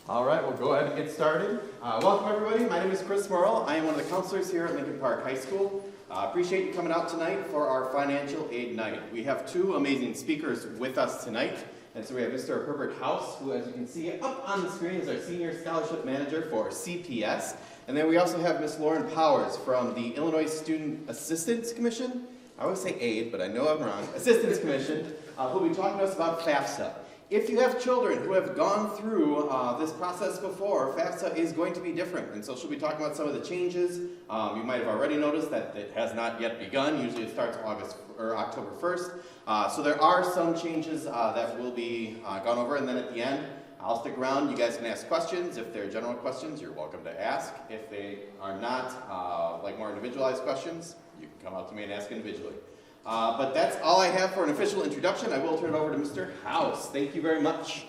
All right, we'll go ahead and get started. Welcome everybody, my name is Chris Morrill. I am one of the counselors here at Lincoln Park High School. Appreciate you coming out tonight for our financial aid night. We have two amazing speakers with us tonight. And so we have Mr. Herbert House, who as you can see up on the screen is our Senior Scholarship Manager for CPS. And then we also have Ms. Lauren Powers from the Illinois Student Assistance Commission. I always say aid, but I know I'm wrong. Assistance Commission, who will be talking to us about FAFSA. If you have children who have gone through this process before, FAFSA is going to be different, and so she'll be talking about some of the changes. You might have already noticed that it has not yet begun. Usually it starts October 1st. So there are some changes that will be gone over, and then at the end, I'll stick around. You guys can ask questions. If they're general questions, you're welcome to ask. If they are not, like more individualized questions, you can come up to me and ask individually. But that's all I have for an official introduction. I will turn it over to Mr. House. Thank you very much.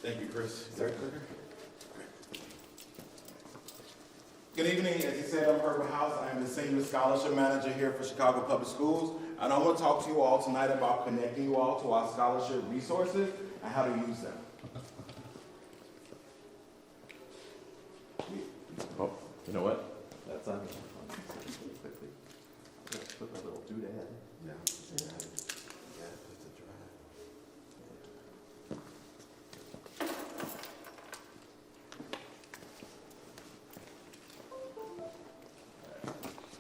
Thank you, Chris. Good evening. As you said, I'm Herbert House. I am the Senior Scholarship Manager here for Chicago Public Schools. And I want to talk to you all tonight about connecting you all to our scholarship resources and how to use them. Oh, you know what? That's on me. Quickly. Put my little doodad. Yeah. It's a drive.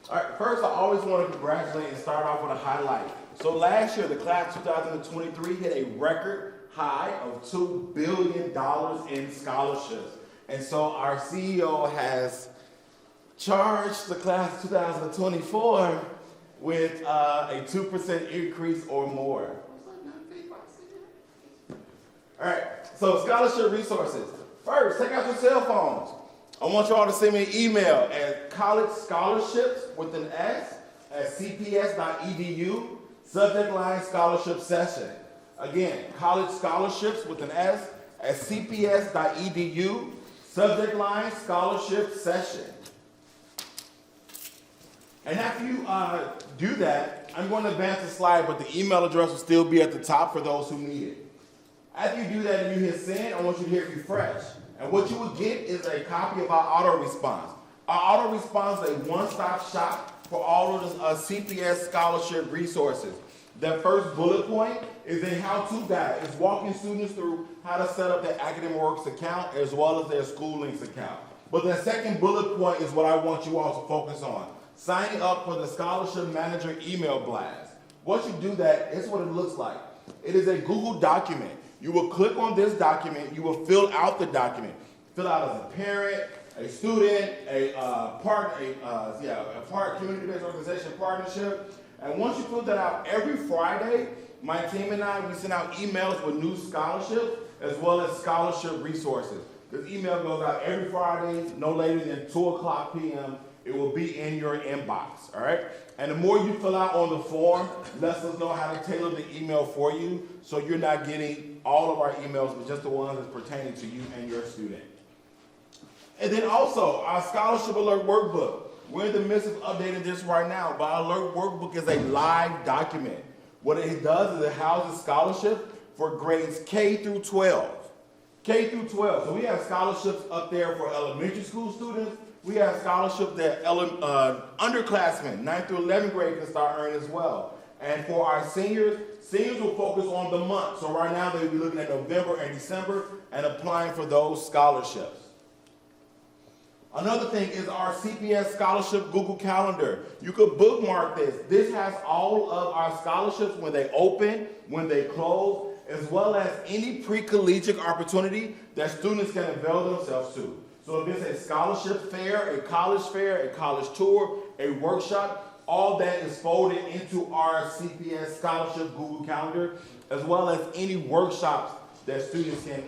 All right, first I always want to congratulate and start off with a highlight. So last year, the class 2023 hit a record high of $2 billion in scholarships. And so our CEO has charged the class 2024 with a 2% increase or more. All right, so scholarship resources. First, take out your cell phones. I want you all to send me an email at collegescholarships@cps.edu, subject line scholarship session. Again, collegescholarships@cps.edu, subject line scholarship session. And after you do that, I'm going to advance the slide, but the email address will still be at the top for those who need it. After you do that and you hit send, I want you to hit refresh. And what you will get is a copy of our auto response. Our auto response is a one-stop shop for all of the CPS scholarship resources. That first bullet point is a how-to guide. It's walking students through how to set up their Academic Works account as well as their School Links account. But the second bullet point is what I want you all to focus on. Signing up for the Scholarship Manager email blast. Once you do that, here's what it looks like. It is a Google document. You will click on this document. You will fill out the document. Fill out as a parent, a student, a community-based organization partnership. And once you fill that out, every Friday, my team and I, we send out emails with new scholarships as well as scholarship resources. This email goes out every Friday, no later than 2:00 p.m. It will be in your inbox, all right? And the more you fill out on the form, lets us know how to tailor the email for you so you're not getting all of our emails, but just the ones that's pertaining to you and your student. And then also, our Scholarship Alert Workbook. We're in the midst of updating this right now, but our Alert Workbook is a live document. What it does is it houses scholarship for grades K through 12. K through 12. So we have scholarships up there for elementary school students. We have scholarships that underclassmen, 9th through 11th grade, can start earning as well. And for our seniors will focus on the month. So right now they'll be looking at November and December and applying for those scholarships. Another thing is our CPS Scholarship Google Calendar. You could bookmark this. This has all of our scholarships when they open, when they close, as well as any pre-collegiate opportunity that students can avail themselves to. So if it's a scholarship fair, a college tour, a workshop, all that is folded into our CPS Scholarship Google Calendar, as well as any workshops that students can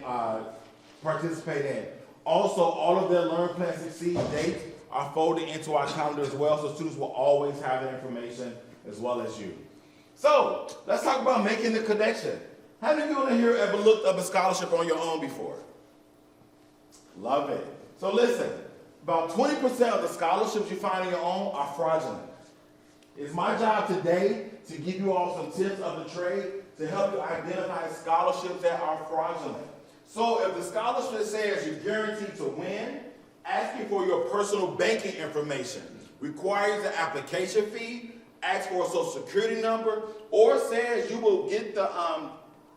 participate in. Also, all of their Learn, Plan, Succeed dates are folded into our calendar as well, so students will always have that information as well as you. So, let's talk about making the connection. How many of you in here ever looked up a scholarship on your own before? Love it. So listen, about 20% of the scholarships you find on your own are fraudulent. It's my job today to give you all some tips of the trade to help you identify scholarships that are fraudulent. So if the scholarship says you're guaranteed to win, asking for your personal banking information, requires an application fee, asks for a social security number, or says you will get the,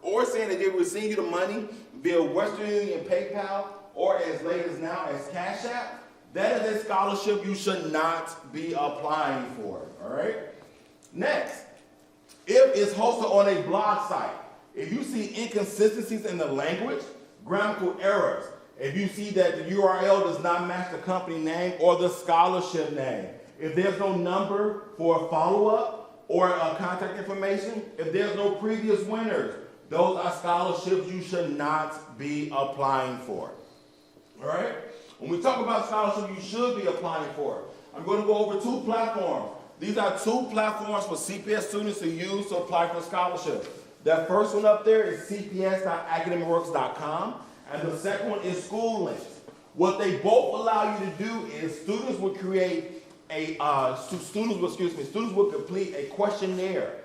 or saying that they will send you the money via Western Union, PayPal, or as late as now as Cash App, that is a scholarship you should not be applying for, all right? Next, if it's hosted on a blog site, if you see inconsistencies in the language, grammatical errors, if you see that the URL does not match the company name or the scholarship name, if there's no number for a follow-up or contact information, if there's no previous winners, those are scholarships you should not be applying for. All right? When we talk about scholarships you should be applying for, I'm going to go over 2 platforms. These are 2 platforms for CPS students to use to apply for scholarships. That first one up there is cps.academicworks.com, and the second one is School Links. What they both allow you to do is students will create students will complete a questionnaire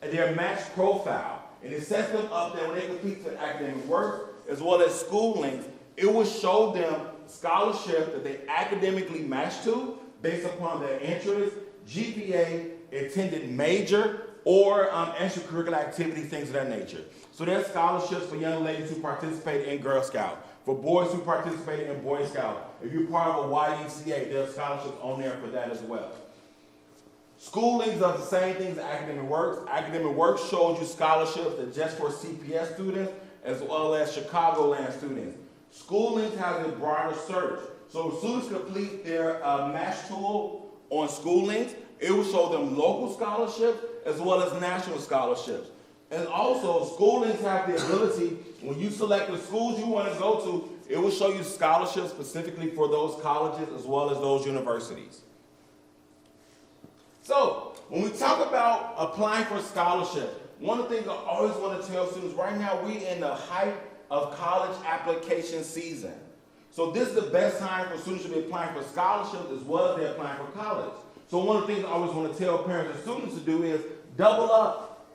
and their match profile, and it sets them up that when they complete the academic work as well as School Links, it will show them scholarships that they academically match to based upon their interests, GPA, attended major, or extracurricular activities, things of that nature. So there's scholarships for young ladies who participate in Girl Scout, for boys who participate in Boy Scout. If you're part of a YMCA, there's scholarships on there for that as well. School Links does the same things as Academic Works. Academic Works shows you scholarships that just for CPS students as well as Chicagoland students. School Links has a broader search. So if students complete their match tool on School Links, it will show them local scholarships as well as national scholarships. And also, School Links have the ability, when you select the schools you want to go to, it will show you scholarships specifically for those colleges as well as those universities. So, when we talk about applying for scholarship, one of the things I always want to tell students, right now we're in the height of college application season. So this is the best time for students to be applying for scholarships as well as they're applying for college. So one of the things I always want to tell parents and students to do is double up.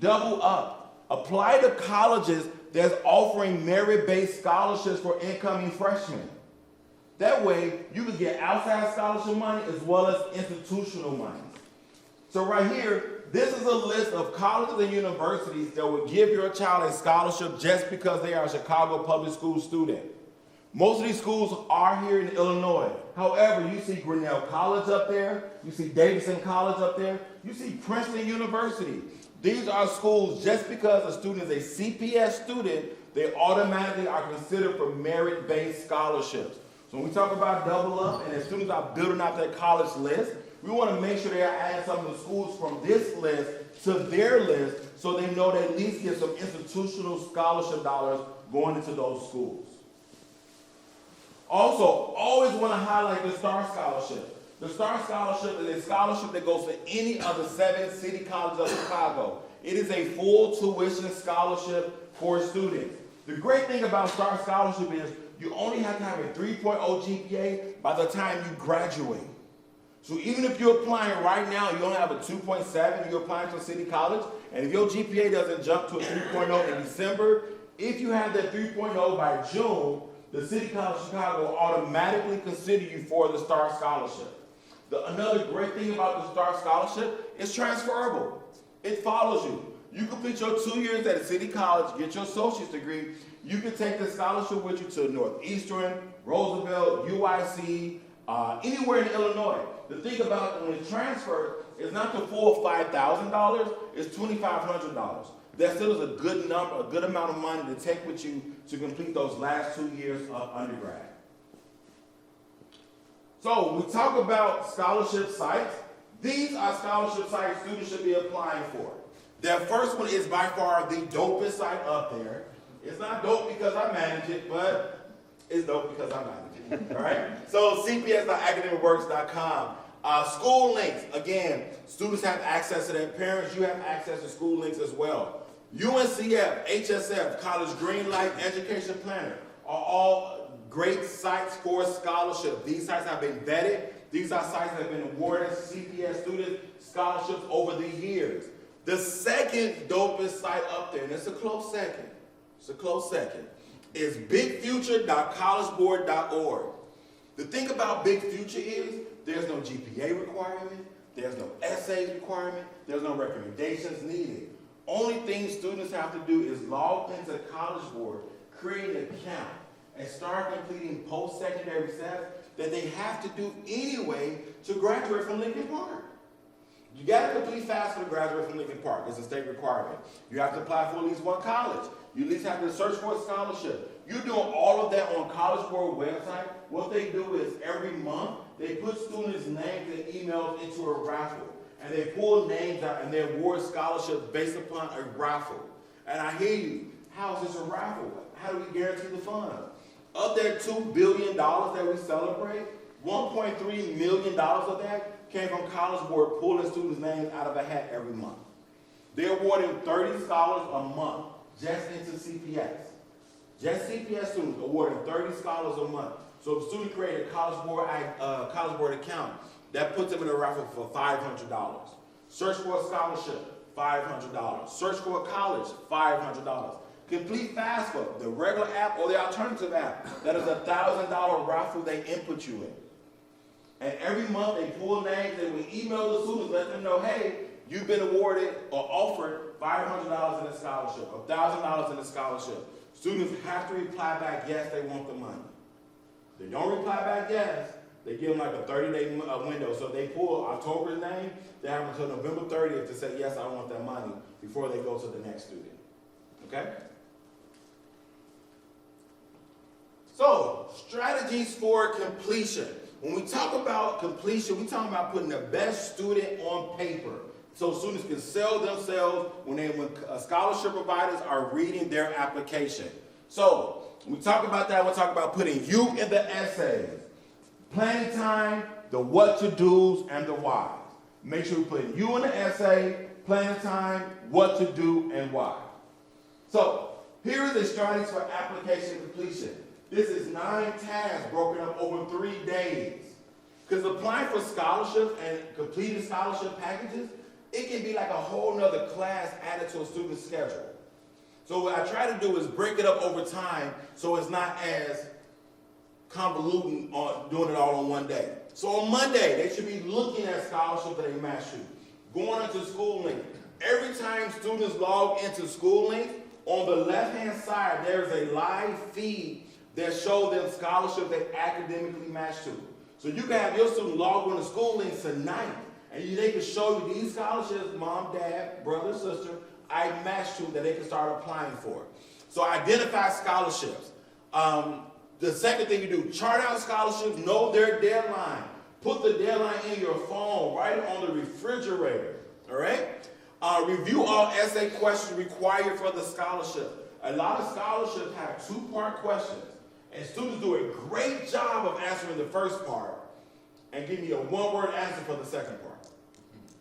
Double up. Apply to colleges that's offering merit-based scholarships for incoming freshmen. That way, you can get outside scholarship money as well as institutional money. So right here, this is a list of colleges and universities that will give your child a scholarship just because they are a Chicago public school student. Most of these schools are here in Illinois. However, you see Grinnell College up there, you see Davidson College up there, you see Princeton University. These are schools, just because a student is a CPS student, they automatically are considered for merit-based scholarships. So when we talk about double up, and as students are building out their college list, we want to make sure they are adding some of the schools from this list to their list so they know they at least get some institutional scholarship dollars going into those schools. Also, always want to highlight the STAR Scholarship. The STAR Scholarship is a scholarship that goes to any of the 7 city colleges of Chicago. It is a full tuition scholarship for students. The great thing about STAR Scholarship is you only have to have a 3.0 GPA by the time you graduate. So even if you're applying right now, you only have a 2.7, you're applying to a city college, and if your GPA doesn't jump to a 3.0 in December, if you have that 3.0 by June, the City College of Chicago will automatically consider you for the STAR Scholarship. Another great thing about the STAR Scholarship is transferable. It follows you. You complete your 2 years at a city college, get your associate's degree, you can take the scholarship with you to Northeastern, Roosevelt, UIC, anywhere in Illinois. The thing about when it transfers, it's not the full $5,000, it's $2,500. That still is a good number, a good amount of money to take with you to complete those last 2 years of undergrad. So when we talk about scholarship sites, these are scholarship sites students should be applying for. Their first one is by far the dopest site up there. It's not dope because I manage it, but it's dope because I manage it. All right? So cps.academicworks.com. School Links, again, students have access to their parents. You have access to School Links as well. UNCF, HSF, College Greenlight, Education Planner are all great sites for scholarship. These sites have been vetted. These are sites that have been awarded CPS student scholarships over the years. The second dopest site up there, and it's a close second, is bigfuture.collegeboard.org. The thing about Big Future is there's no GPA requirement, there's no essays requirement, there's no recommendations needed. Only thing students have to do is log into College Board, create an account, and start completing post-secondary steps that they have to do anyway to graduate from Lincoln Park. You got to complete FAFSA to graduate from Lincoln Park. It's a state requirement. You have to apply for at least one college. You at least have to search for a scholarship. You're doing all of that on College Board website. What they do is every month, they put students' names and emails into a raffle. And they pull names out and they award scholarships based upon a raffle. And I hear you, how is this a raffle? How do we guarantee the funds? Of that $2 billion that we celebrate, $1.3 million of that came from College Board pulling students' names out of a hat every month. They're awarding 30 scholars a month just into CPS. Just CPS students awarding 30 scholars a month. So if a student created a College Board account, that puts them in a raffle for $500. Search for a scholarship, $500. Search for a college, $500. Complete FAFSA, the regular app or the alternative app. That is a $1,000 raffle they input you in. And every month they pull names and we email the students, let them know, hey, you've been awarded or offered $500 in a scholarship, $1,000 in a scholarship. Students have to reply back, yes, they want the money. They don't reply back, yes, they give them like a 30-day window. So they pull October's name, they have until November 30th to say, yes, I want that money before they go to the next student. Okay? So, strategies for completion. When we talk about completion, we talk about putting the best student on paper so students can sell themselves when scholarship providers are reading their application. So, when we talk about that, we'll talk about putting you in the essays. Planning time, the what to do's, and the why. Make sure we put you in the essay, planning time, what to do, and why. So, here is the strategies for application completion. This is 9 tasks broken up over 3 days. Because applying for scholarships and completing scholarship packages, it can be like a whole nother class added to a student's schedule. So what I try to do is break it up over time so it's not as convoluted on doing it all on one day. So on Monday, they should be looking at scholarships that they match to. Going into SchoolLink. Every time students log into SchoolLink, on the left-hand side, there's a live feed that shows them scholarships they academically match to. So you can have your student log on to SchoolLink tonight, and they can show you these scholarships, mom, dad, brother, sister, I match to that they can start applying for. So identify scholarships. The second thing you do, chart out scholarships, know their deadline. Put the deadline in your phone, write it on the refrigerator, all right? Review all essay questions required for the scholarship. A lot of scholarships have 2-part questions, and students do a great job of answering the first part and give me a 1-word answer for the second part.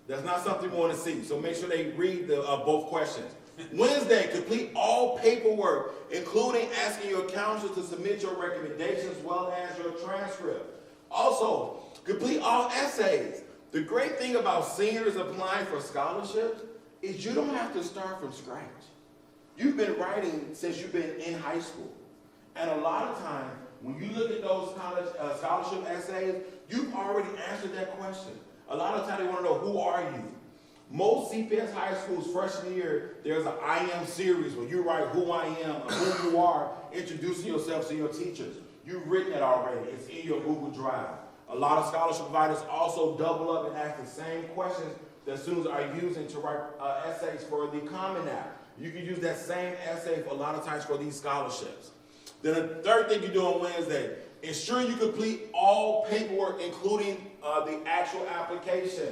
That's not something we want to see, so make sure they read both questions. Wednesday, complete all paperwork, including asking your counselor to submit your recommendations as well as your transcript. Also, complete all essays. The great thing about seniors applying for scholarships is you don't have to start from scratch. You've been writing since you've been in high school. And a lot of times, when you look at those college scholarship essays, you've already answered that question. A lot of times they want to know, who are you? Most CPS high schools freshman year, there's an I am series where you write who I am, who you are, introducing yourself to your teachers. You've written it already. It's in your Google Drive. A lot of scholarship providers also double up and ask the same questions that students are using to write essays for the Common App. You can use that same essay a lot of times for these scholarships. Then the third thing you do on Wednesday, ensure you complete all paperwork, including the actual application.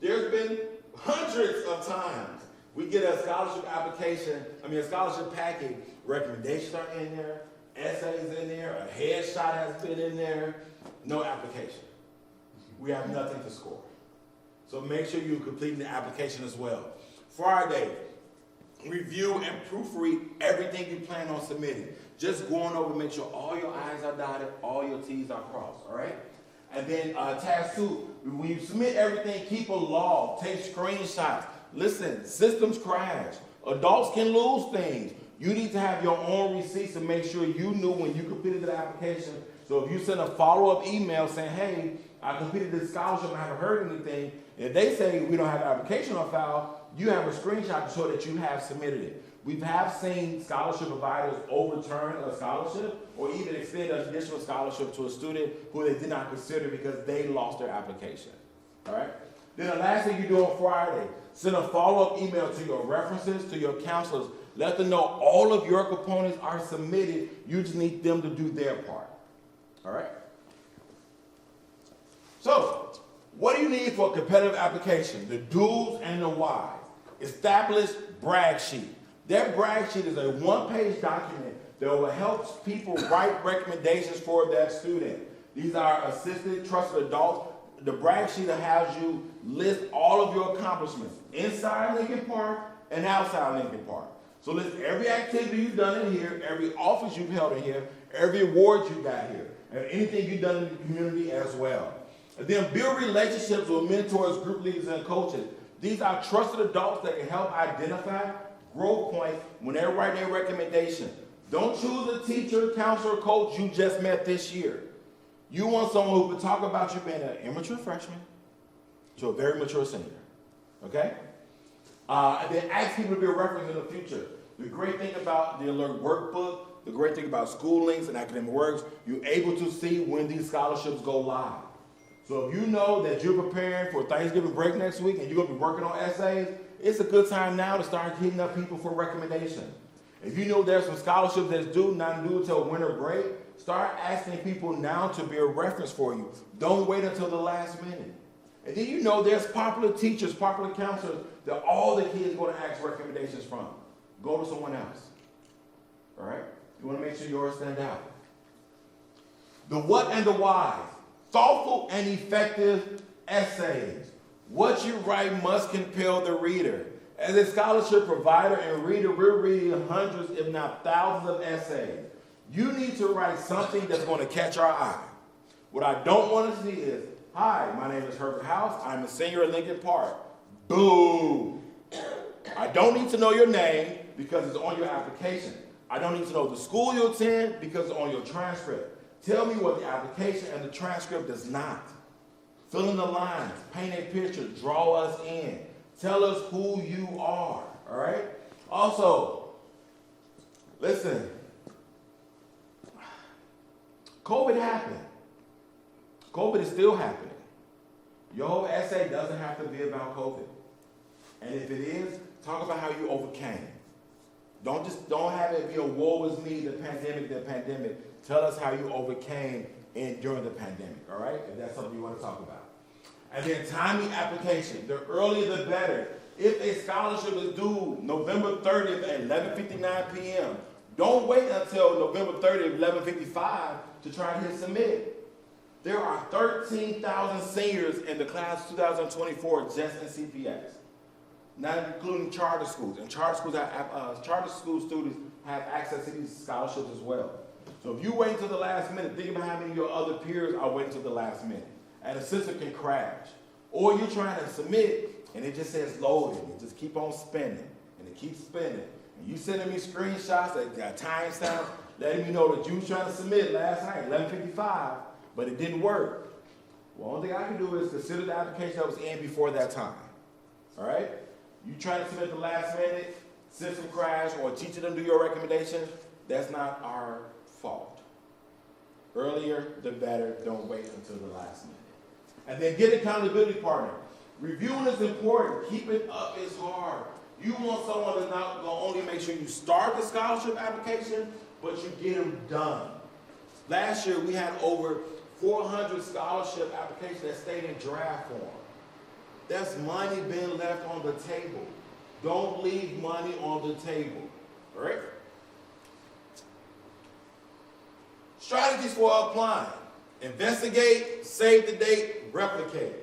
There's been hundreds of times we get a scholarship application, a scholarship packet, recommendations are in there, essays in there, a headshot has been in there, no application. We have nothing to score. So make sure you're completing the application as well. Friday, review and proofread everything you plan on submitting. Just going over, make sure all your I's are dotted, all your T's are crossed, all right? And then task 2, when you submit everything, keep a log, take screenshots. Listen, systems crash. Adults can lose things. You need to have your own receipts to make sure you knew when you completed the application. So if you send a follow-up email saying, hey, I completed this scholarship and I haven't heard anything, if they say we don't have the application on file, you have a screenshot to show that you have submitted it. We have seen scholarship providers overturn a scholarship or even extend an additional scholarship to a student who they did not consider because they lost their application. All right? Then the last thing you do on Friday, send a follow-up email to your references, to your counselors. Let them know all of your components are submitted. You just need them to do their part. All right? So, what do you need for a competitive application? The do's and the whys. Establish brag sheet. That brag sheet is a one-page document that will help people write recommendations for that student. These are assisted, trusted adults. The brag sheet has you list all of your accomplishments inside Lincoln Park and outside Lincoln Park. So list every activity you've done in here, every office you've held in here, every award you got here, and anything you've done in the community as well. And then build relationships with mentors, group leaders, and coaches. These are trusted adults that can help identify growth points when they're writing their recommendation. Don't choose a teacher, counselor, coach you just met this year. You want someone who can talk about you being an immature freshman to a very mature senior. Okay? And then ask people to be a reference in the future. The great thing about the Alert Workbook, the great thing about School Links and Academic Works, you're able to see when these scholarships go live. So if you know that you're preparing for Thanksgiving break next week and you're going to be working on essays, it's a good time now to start hitting up people for recommendation. If you know there's some scholarships that's due, not due until winter break, start asking people now to be a reference for you. Don't wait until the last minute. And then you know there's popular teachers, popular counselors that all the kids are going to ask recommendations from. Go to someone else. All right? You want to make sure yours stand out. The what and the why. Thoughtful and effective essays. What you write must compel the reader. As a scholarship provider and reader, we're reading hundreds, if not thousands of essays. You need to write something that's going to catch our eye. What I don't want to see is, hi, my name is Herbert House. I'm a senior at Lincoln Park. Boo. I don't need to know your name because it's on your application. I don't need to know the school you attend because it's on your transcript. Tell me what the application and the transcript does not. Fill in the lines, paint a picture, draw us in. Tell us who you are, all right? Also, listen, COVID happened. COVID is still happening. Your whole essay doesn't have to be about COVID. And if it is, talk about how you overcame. Don't have it be a woe is me, the pandemic. Tell us how you overcame during the pandemic, all right? If that's something you want to talk about. And then timely application. The earlier the better. If a scholarship is due November 30th at 11:59 p.m., don't wait until November 30th, 11:55 to try to hit submit. There are 13,000 seniors in the class 2024 just in CPS, not including charter schools. And charter school students have access to these scholarships as well. So if you wait until the last minute, think about how many of your other peers are waiting until the last minute. And the system can crash. Or you're trying to submit, and it just says loading. It just keep on spinning, and it keeps spinning. And you sending me screenshots that got timestamps, letting me know that you was trying to submit last night, 11:55, but it didn't work. Well, only thing I can do is consider the application that was in before that time. All right? You trying to submit the last minute, system crash, or teacher didn't do your recommendation, that's not our fault. Earlier, the better. Don't wait until the last minute. And then get an accountability partner. Reviewing is important. Keeping up is hard. You want someone that's not going to only make sure you start the scholarship application, but you get them done. Last year, we had over 400 scholarship applications that stayed in draft form. That's money being left on the table. Don't leave money on the table. All right? Strategies for applying. Investigate, save the date, replicate.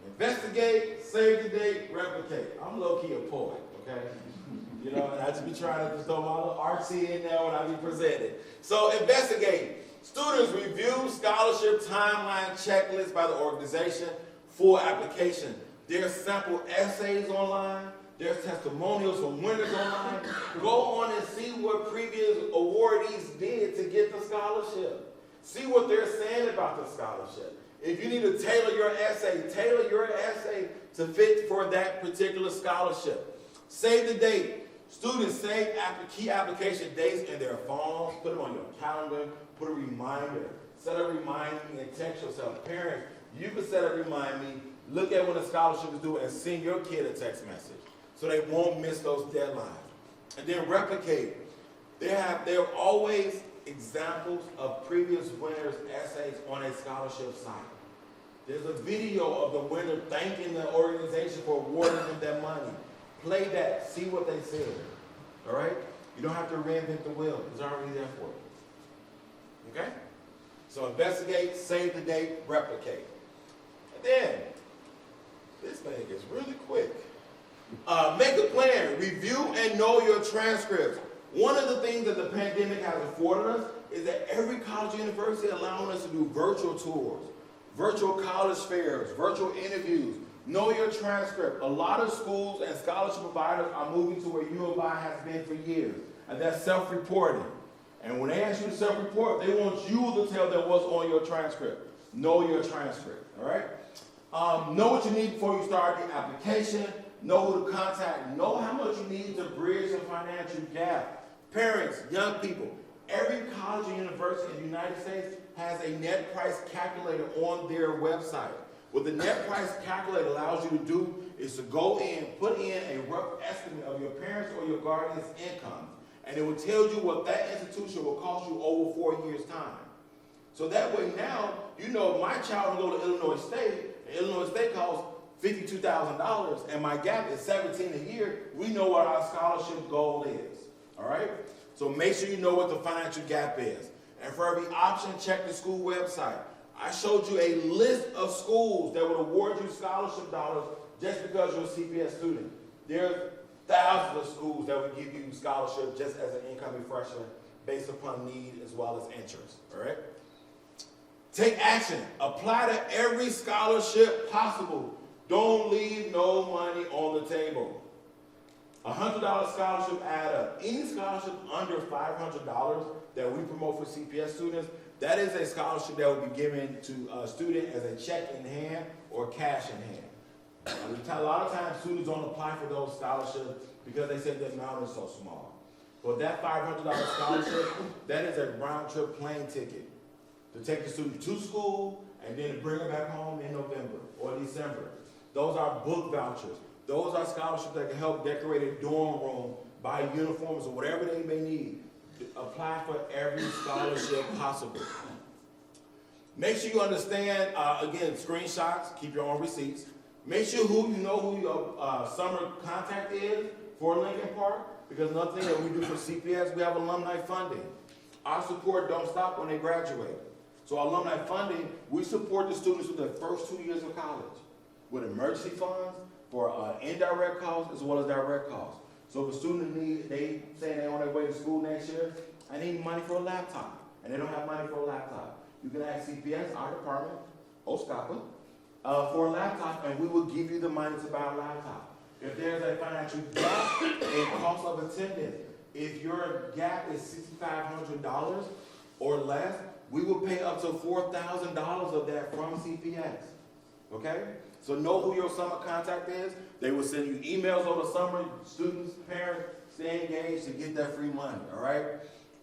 Investigate, save the date, replicate. I'm low-key a poet, okay? You know, and I just be trying to just throw my little artsy in there when I be presented. So investigate. Students review scholarship timeline checklist by the organization for application. There's sample essays online. There's testimonials from winners online. Go on and see what previous awardees did to get the scholarship. See what they're saying about the scholarship. If you need to tailor your essay to fit for that particular scholarship. Save the date. Students save key application dates in their phones. Put them on your calendar. Put a reminder. Set a remind me and text yourself. Parents, you can set a remind me. Look at when the scholarship is due and send your kid a text message so they won't miss those deadlines. And then replicate. There are always examples of previous winners' essays on a scholarship site. There's a video of the winner thanking the organization for awarding them that money. Play that. See what they said. All right? You don't have to reinvent the wheel. It's already there for you. Okay? So investigate, save the date, replicate. And then, this thing is really quick. Make a plan. Review and know your transcripts. One of the things that the pandemic has afforded us is that every college and university allowing us to do virtual tours, virtual college fairs, virtual interviews. Know your transcript. A lot of schools and scholarship providers are moving to where U of I has been for years, and that's self-reporting. And when they ask you to self-report, they want you to tell them what's on your transcript. Know your transcript, all right? Know what you need before you start the application. Know who to contact. Know how much you need to bridge the financial gap. Parents, young people, every college and university in the United States has a net price calculator on their website. What the net price calculator allows you to do is to go in, put in a rough estimate of your parents' or your guardian's income, and it will tell you what that institution will cost you over 4 years' time. So that way now, you know, if my child will go to Illinois State, and Illinois State costs $52,000, and my gap is $17 a year, we know what our scholarship goal is. All right? So make sure you know what the financial gap is. And for every option, check the school website. I showed you a list of schools that would award you scholarship dollars just because you're a CPS student. There's thousands of schools that would give you scholarship just as an incoming freshman based upon need as well as interest. All right? Take action. Apply to every scholarship possible. Don't leave no money on the table. $100 scholarship add up. Any scholarship under $500 that we promote for CPS students, that is a scholarship that will be given to a student as a check in hand or cash in hand. A lot of times students don't apply for those scholarships because they say the amount is so small. But that $500 scholarship, that is a round trip plane ticket to take the student to school and then to bring them back home in November or December. Those are book vouchers. Those are scholarships that can help decorate a dorm room, buy uniforms or whatever they may need. Apply for every scholarship possible. Make sure you understand, again, screenshots, keep your own receipts. Make sure you know who your summer contact is for Lincoln Park, because another thing that we do for CPS, we have alumni funding. Our support don't stop when they graduate. So alumni funding, we support the students through their first 2 years of college with emergency funds for indirect costs as well as direct costs. So if a student they say they're on their way to school next year, I need money for a laptop, and they don't have money for a laptop. You can ask CPS, our department, OSCAPA, for a laptop, and we will give you the money to buy a laptop. If there's a financial gap in cost of attendance, if your gap is $6,500 or less, we will pay up to $4,000 of that from CPS. Okay? So know who your summer contact is. They will send you emails over the summer. Students, parents, stay engaged to get that free money. All right?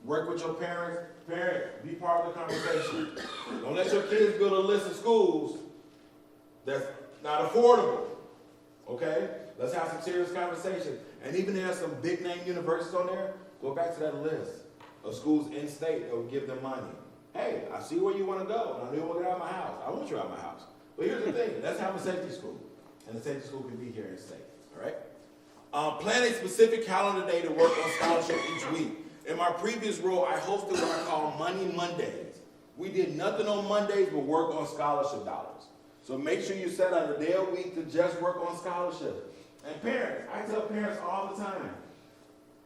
Work with your parents. Parents, be part of the conversation. Don't let your kids build a list of schools that's not affordable. Okay? Let's have some serious conversations. And even if there's some big name universities on there, go back to that list of schools in state that will give them money. Hey, I see where you want to go, and I know you want to get out of my house. I want you out of my house. But here's the thing, let's have a safety school. And the safety school can be here in state, all right? Plan a specific calendar day to work on scholarship each week. In my previous role, I hosted what I call Money Mondays. We did nothing on Mondays but work on scholarship dollars. So make sure you set out a day a week to just work on scholarship. And parents, I tell parents all the time,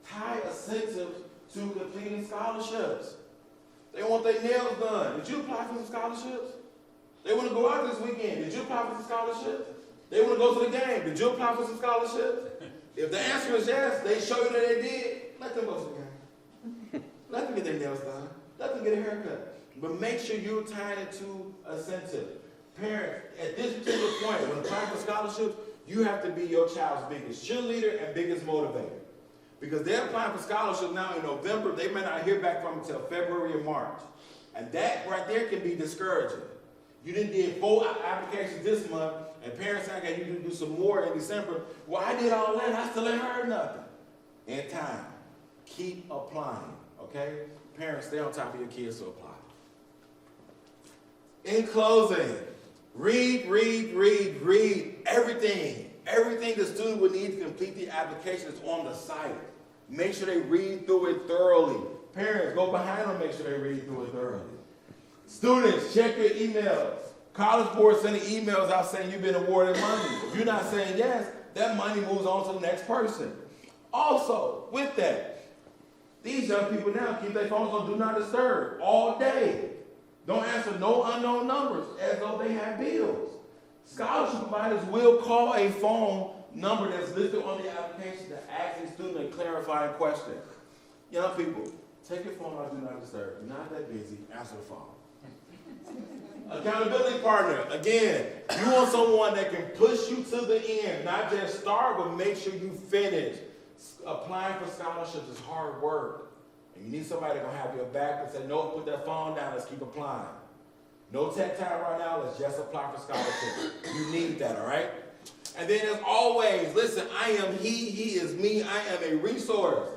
tie incentives to completing scholarships. They want their nails done. Did you apply for some scholarships? They want to go out this weekend. Did you apply for some scholarships? They want to go to the game. Did you apply for some scholarships? If the answer is yes, they show you that they did, let them go to the game. Let them get their nails done. Let them get a haircut. But make sure you're tying it to a incentive. Parents, at this particular point, when applying for scholarships, you have to be your child's biggest cheerleader and biggest motivator. Because they're applying for scholarships now in November, they may not hear back from them until February or March. And that right there can be discouraging. You didn't did 4 applications this month, and parents say, okay, you can do some more in December. Well, I did all that, and I still ain't heard nothing. In time, keep applying, okay? Parents, stay on top of your kids to apply. In closing, read everything. Everything the student would need to complete the application is on the site. Make sure they read through it thoroughly. Parents, go behind them, make sure they read through it thoroughly. Students, check your emails. College board sending emails out saying you've been awarded money. If you're not saying yes, that money moves on to the next person. Also, with that, these young people now keep their phones on Do Not Disturb all day. Don't answer no unknown numbers as though they have bills. Scholarship providers will call a phone number that's listed on the application to ask the student a clarifying question. Young people, take your phone out, Do Not Disturb. You're not that busy, answer the phone. Accountability partner. Again, you want someone that can push you to the end, not just start, but make sure you finish. Applying for scholarships is hard work. And you need somebody that's going to have your back and say, no, put that phone down, let's keep applying. No tech time right now, let's just apply for scholarships. You need that, all right? And then as always, listen, I am he is me, I am a resource.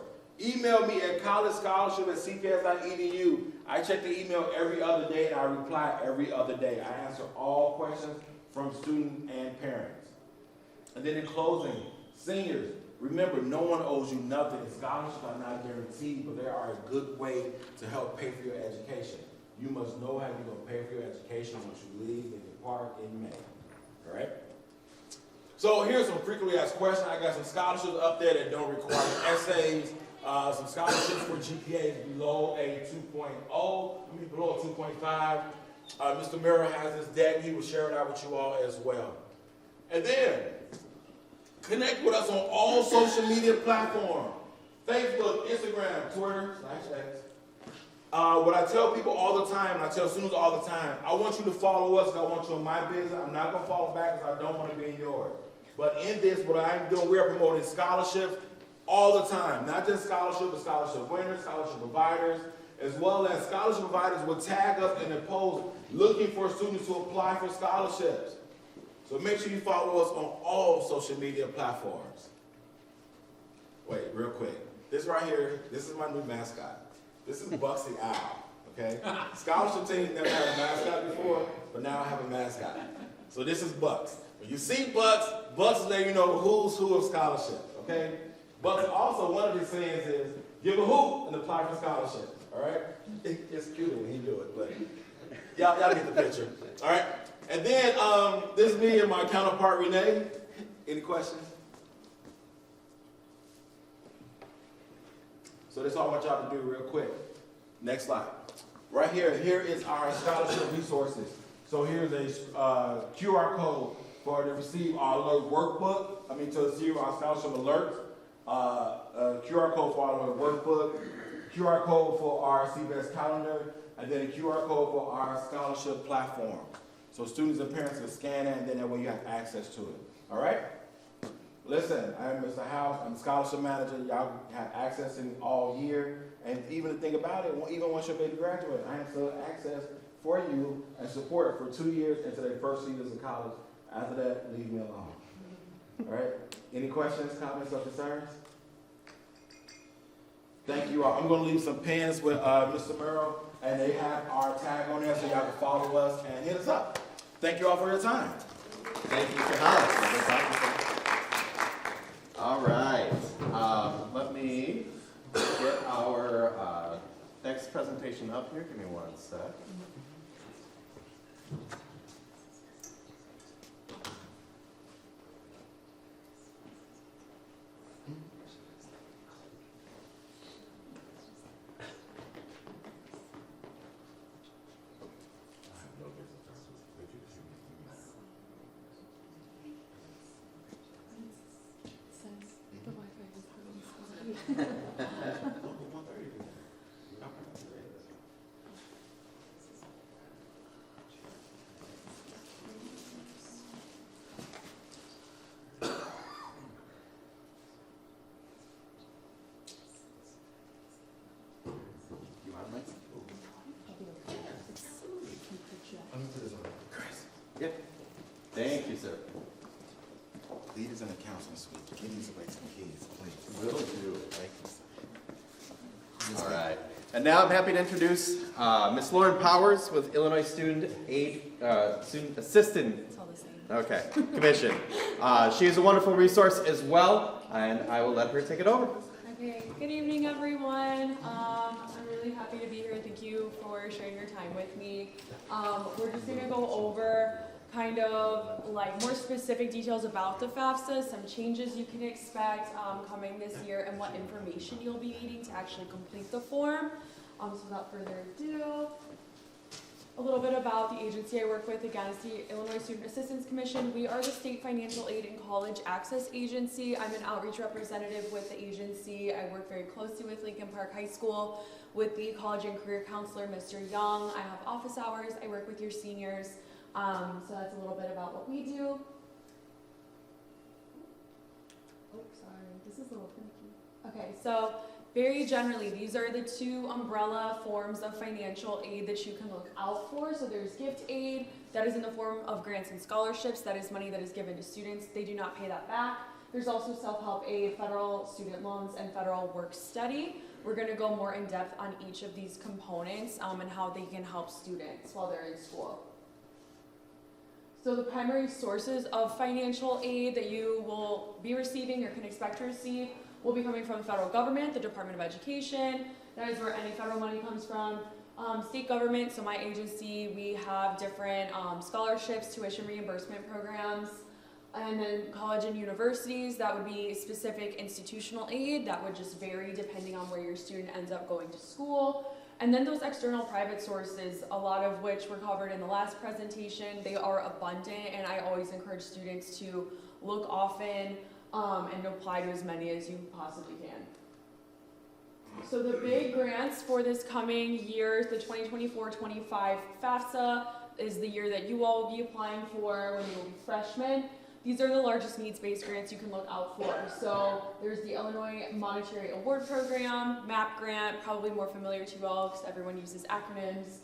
Email me at collegescholarship@cps.edu. I check the email every other day and I reply every other day. I answer all questions from students and parents. And then in closing, seniors, remember, no one owes you nothing. Scholarships are not guaranteed, but they are a good way to help pay for your education. You must know how you're going to pay for your education once you leave Lincoln Park in May. All right? So here's some frequently asked questions. I got some scholarships up there that don't require essays. Some scholarships for GPAs below a 2.0, below a 2.5. Mr. Murrow has this deck. He will share it out with you all as well. And then, connect with us on all social media platforms. Facebook, Instagram, Twitter, /X. What I tell people all the time, and I tell students all the time, I want you to follow us, I want you in my business. I'm not going to follow back because I don't want to be in yours. But in this, what I'm doing, we are promoting scholarships all the time. Not just scholarships, but scholarship winners, scholarship providers, as well as scholarship providers will tag us in a post looking for students to apply for scholarships. So make sure you follow us on all social media platforms. Wait, real quick. This right here, this is my new mascot. This is Bucks the Owl, okay? Scholarship team never had a mascot before, but now I have a mascot. So this is Bucks. When you see Bucks is letting you know who's who of scholarship, okay? But also one of his sayings is, give a hoop and apply for scholarship, all right? It's cute when he do it, but y'all get the picture, all right? And then this is me and my counterpart, Renee. Any questions? So that's all I want y'all to do real quick. Next slide. Right here is our scholarship resources. So here's a QR code for to receive our alert workbook. To receive our scholarship alerts. QR code for our alert workbook. QR code for our CBS calendar. And then a QR code for our scholarship platform. So students and parents can scan it, and then that way you have access to it. All right? Listen, I'm Mr. House. I'm the scholarship manager. Y'all have access to me all year. And even to think about it, even once your baby graduates, I have still access for you and support for 2 years into their first years in college. After that, leave me alone. All right? Any questions, comments, or concerns? Thank you all. I'm going to leave some pens with Mr. Murrow, and they have our tag on there so y'all can follow us and hit us up. Thank you all for your time. Thank you, Mr. Hollis. All right. Let me get our next presentation up here. Give me one sec. Thank you, sir. Leaders in the council suite, give these away to the kids, please. Will do. Thank you, sir. All right. And now I'm happy to introduce Miss Lauren Powers with Illinois Student Assistant. It's all the same. Okay, Commission. She is a wonderful resource as well, and I will let her take it over. Okay, good evening, everyone. I'm really happy to be here. Thank you for sharing your time with me. We're just going to go over kind of like more specific details about the FAFSA, some changes you can expect coming this year, and what information you'll be needing to actually complete the form. So without further ado, a little bit about the agency I work with. Again, it's the Illinois Student Assistance Commission. We are the state financial aid and college access agency. I'm an outreach representative with the agency. I work very closely with Lincoln Park High School, with the college and career counselor, Mr. Young. I have office hours. I work with your seniors. So that's a little bit about what we do. Oh, sorry, this is a little finicky. Okay, so very generally, these are the two umbrella forms of financial aid that you can look out for. So there's gift aid, that is in the form of grants and scholarships. That is money that is given to students. They do not pay that back. There's also self-help aid, federal student loans, and federal work study. We're going to go more in depth on each of these components and how they can help students while they're in school. So the primary sources of financial aid that you will be receiving or can expect to receive will be coming from the federal government, the Department of Education. That is where any federal money comes from. State government, so my agency, we have different scholarships, tuition reimbursement programs. And then college and universities, that would be specific institutional aid. That would just vary depending on where your student ends up going to school. And then those external private sources, a lot of which were covered in the last presentation, they are abundant, and I always encourage students to look often and apply to as many as you possibly can. So the big grants for this coming year, the 2024-25 FAFSA, is the year that you all will be applying for when you will be freshmen. These are the largest needs-based grants you can look out for. So there's the Illinois Monetary Award Program, MAP grant, probably more familiar to you all because everyone uses acronyms.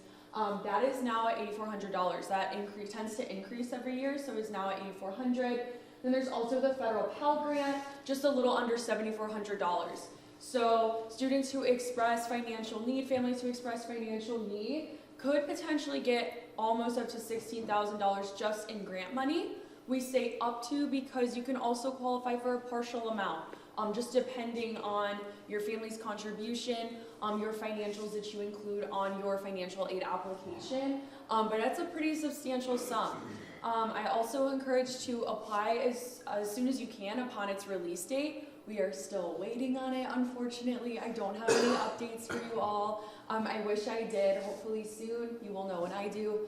That is now at $8,400. That tends to increase every year, so it's now at $8,400. Then there's also the federal Pell Grant, just a little under $7,400. So students who express financial need, families who express financial need, could potentially get almost up to $16,000 just in grant money. We say up to because you can also qualify for a partial amount, just depending on your family's contribution, your financials that you include on your financial aid application. But that's a pretty substantial sum. I also encourage to apply as soon as you can upon its release date. We are still waiting on it, unfortunately. I don't have any updates for you all. I wish I did. Hopefully soon. You will know when I do.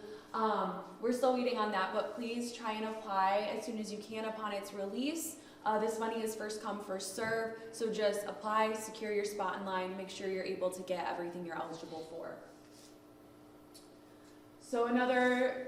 We're still waiting on that, but please try and apply as soon as you can upon its release. This money is first come, first serve, so just apply, secure your spot in line, make sure you're able to get everything you're eligible for. So another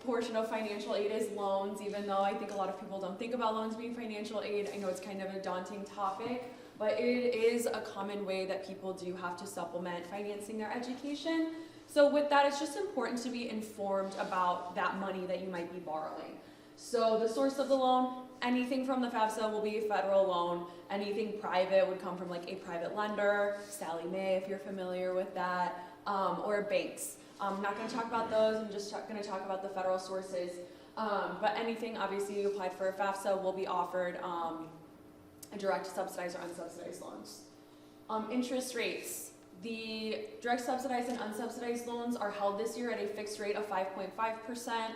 portion of financial aid is loans, even though I think a lot of people don't think about loans being financial aid. I know it's kind of a daunting topic, but it is a common way that people do have to supplement financing their education. So with that, it's just important to be informed about that money that you might be borrowing. So the source of the loan, anything from the FAFSA will be a federal loan. Anything private would come from like a private lender, Sally Mae if you're familiar with that, or banks. I'm not going to talk about those, I'm just going to talk about the federal sources. But anything obviously you applied for a FAFSA will be offered a direct subsidized or unsubsidized loans. Interest rates. The direct subsidized and unsubsidized loans are held this year at a fixed rate of 5.5%,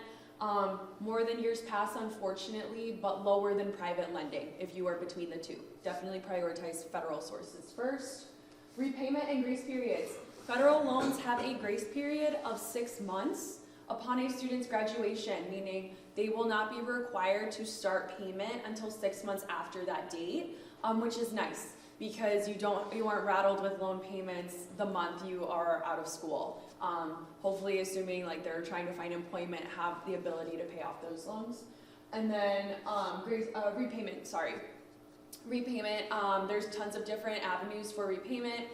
more than years past, unfortunately, but lower than private lending if you are between the two. Definitely prioritize federal sources first. Repayment and grace periods. Federal loans have a grace period of 6 months upon a student's graduation, meaning they will not be required to start payment until 6 months after that date, which is nice. because you aren't rattled with loan payments the month you are out of school. Hopefully, assuming like they're trying to find employment, have the ability to pay off those loans. And then repayment, there's tons of different avenues for repayment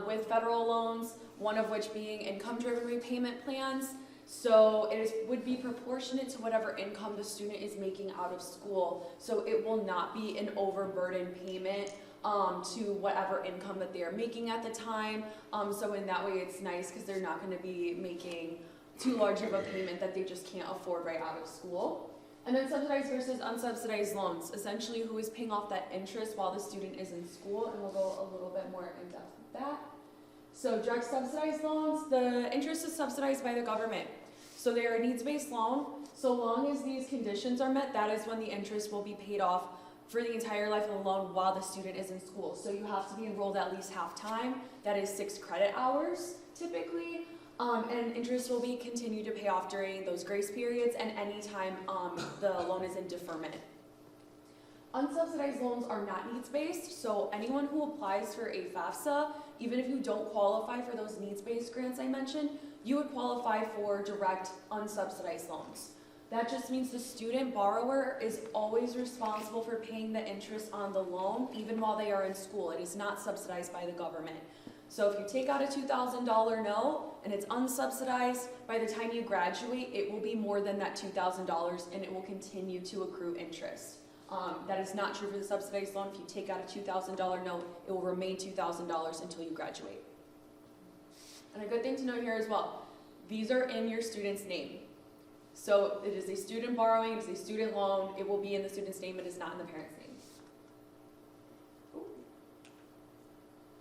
with federal loans, one of which being income-driven repayment plans. So would be proportionate to whatever income the student is making out of school. So it will not be an overburdened payment to whatever income that they are making at the time. So in that way it's nice because they're not going to be making too large of a payment that they just can't afford right out of school. And then subsidized versus unsubsidized loans, essentially who is paying off that interest while the student is in school, and we'll go a little bit more in depth with that. So direct subsidized loans, the interest is subsidized by the government. So they are a needs-based loan. So long as these conditions are met, that is when the interest will be paid off for the entire life of the loan while the student is in school. So you have to be enrolled at least half time, that is 6 credit hours typically. And interest will be continued to pay off during those grace periods and any time the loan is in deferment. Unsubsidized loans are not needs-based, so anyone who applies for a FAFSA, even if you don't qualify for those needs-based grants I mentioned, you would qualify for direct unsubsidized loans. That just means the student borrower is always responsible for paying the interest on the loan, even while they are in school. It is not subsidized by the government. So if you take out a $2,000 note and it's unsubsidized, by the time you graduate, it will be more than that $2,000 and it will continue to accrue interest. That is not true for the subsidized loan. If you take out a $2,000 note, it will remain $2,000 until you graduate. And a good thing to note here as well, these are in your student's name. So it is a student borrowing, it is a student loan, it will be in the student's name, it is not in the parent's name.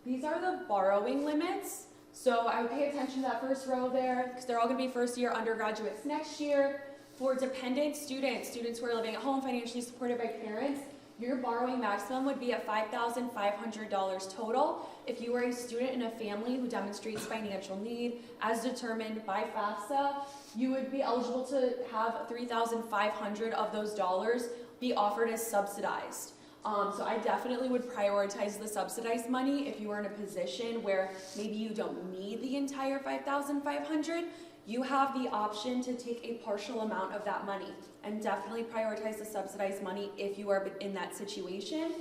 These are the borrowing limits. So I would pay attention to that first row there, because they're all going to be first-year undergraduates next year. For dependent students, students who are living at home financially supported by parents, your borrowing maximum would be at $5,500 total. If you are a student in a family who demonstrates financial need as determined by FAFSA, you would be eligible to have $3,500 of those dollars be offered as subsidized. So I definitely would prioritize the subsidized money if you are in a position where maybe you don't need the entire $5,500. You have the option to take a partial amount of that money, and definitely prioritize the subsidized money if you are in that situation.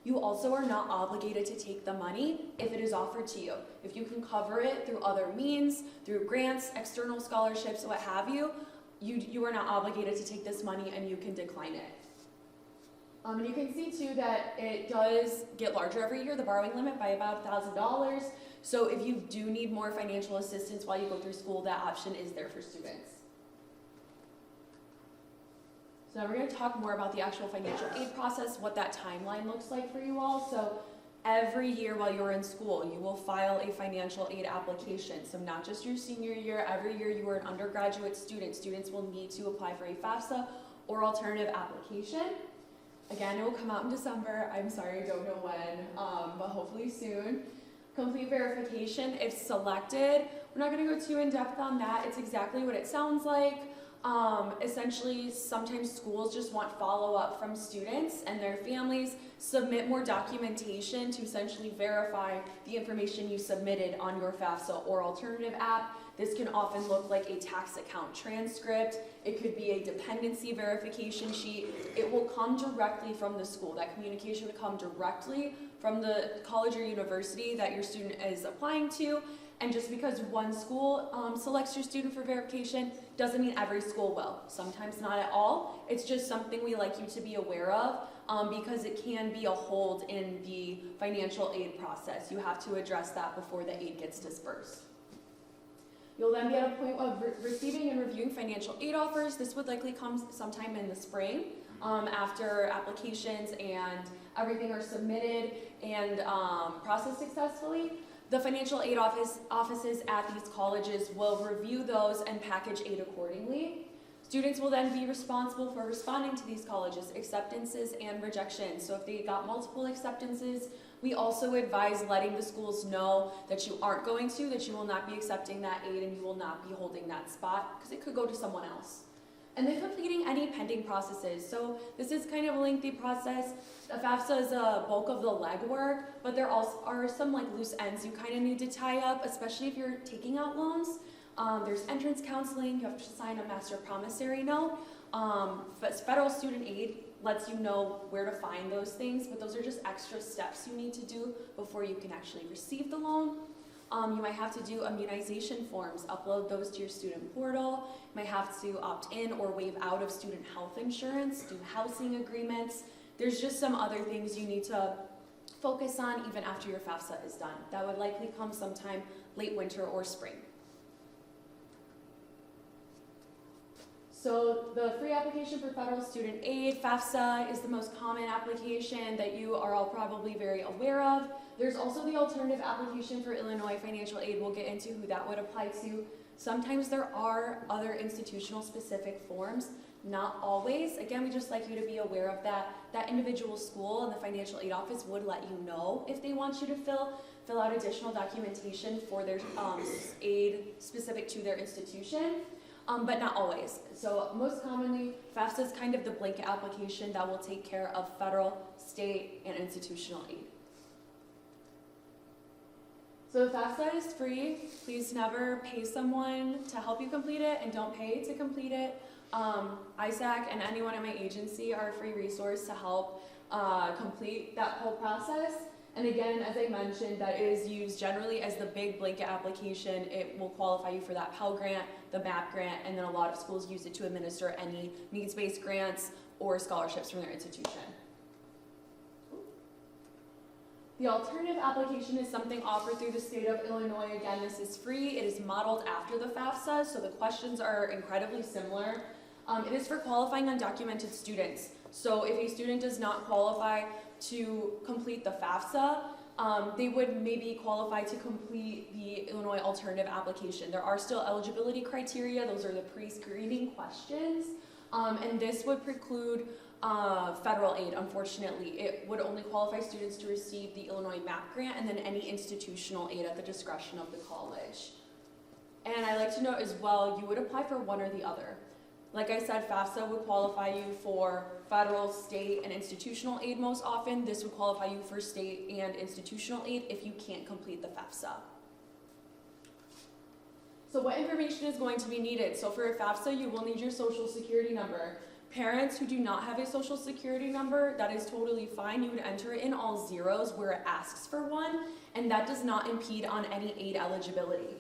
You also are not obligated to take the money if it is offered to you. If you can cover it through other means, through grants, external scholarships, what have you, you are not obligated to take this money and you can decline it. And you can see too that it does get larger every year, the borrowing limit, by about $1,000. So if you do need more financial assistance while you go through school, that option is there for students. So now we're going to talk more about the actual financial aid process, what that timeline looks like for you all. So every year while you're in school, you will file a financial aid application. So not just your senior year, every year you are an undergraduate student, students will need to apply for a FAFSA or alternative application. Again, it will come out in December. I'm sorry, I don't know when, but hopefully soon. Complete verification, if selected. We're not going to go too in depth on that. It's exactly what it sounds like. Essentially, sometimes schools just want follow-up from students and their families. Submit more documentation to essentially verify the information you submitted on your FAFSA or alternative app. This can often look like a tax account transcript. It could be a dependency verification sheet. It will come directly from the school. That communication would come directly from the college or university that your student is applying to. And just because one school selects your student for verification doesn't mean every school will. Sometimes not at all. It's just something we like you to be aware of because it can be a hold in the financial aid process. You have to address that before the aid gets dispersed. You'll then be at a point of receiving and reviewing financial aid offers. This would likely come sometime in the spring after applications and everything are submitted and processed successfully. The financial aid offices at these colleges will review those and package aid accordingly. Students will then be responsible for responding to these colleges' acceptances and rejections. So if they got multiple acceptances, we also advise letting the schools know that you aren't going to, that you will not be accepting that aid and you will not be holding that spot because it could go to someone else. And then completing any pending processes. So this is kind of a lengthy process. The FAFSA is a bulk of the legwork, but there also are some like loose ends you kind of need to tie up, especially if you're taking out loans. There's entrance counseling, you have to sign a master promissory note. But federal student aid lets you know where to find those things, but those are just extra steps you need to do before you can actually receive the loan. You might have to do immunization forms, upload those to your student portal. You might have to opt in or waive out of student health insurance, do housing agreements. There's just some other things you need to focus on even after your FAFSA is done. That would likely come sometime late winter or spring. So the free application for federal student aid, FAFSA, is the most common application that you are all probably very aware of. There's also the alternative application for Illinois financial aid. We'll get into who that would apply to. Sometimes there are other institutional specific forms, not always. Again, we just like you to be aware of that. That individual school and the financial aid office would let you know if they want you to fill out additional documentation for their aid specific to their institution. But not always. So most commonly, FAFSA is kind of the blanket application that will take care of federal, state, and institutional aid. So FAFSA is free. Please never pay someone to help you complete it, and don't pay to complete it. ISAC and anyone at my agency are a free resource to help complete that whole process. And again, as I mentioned, that is used generally as the big blanket application. It will qualify you for that Pell Grant, the MAP grant, and then a lot of schools use it to administer any needs-based grants or scholarships from their institution. The alternative application is something offered through the state of Illinois. Again, this is free. It is modeled after the FAFSA, so the questions are incredibly similar. It is for qualifying undocumented students. So if a student does not qualify to complete the FAFSA, they would maybe qualify to complete the Illinois alternative application. There are still eligibility criteria. Those are the pre-screening questions. And this would preclude federal aid, unfortunately. It would only qualify students to receive the Illinois MAP grant and then any institutional aid at the discretion of the college. And I like to note as well, you would apply for one or the other. Like I said, FAFSA would qualify you for federal, state, and institutional aid most often. This would qualify you for state and institutional aid if you can't complete the FAFSA. So what information is going to be needed? So for a FAFSA, you will need your social security number. Parents who do not have a social security number, that is totally fine. You would enter it in all zeros where it asks for one, and that does not impede on any aid eligibility.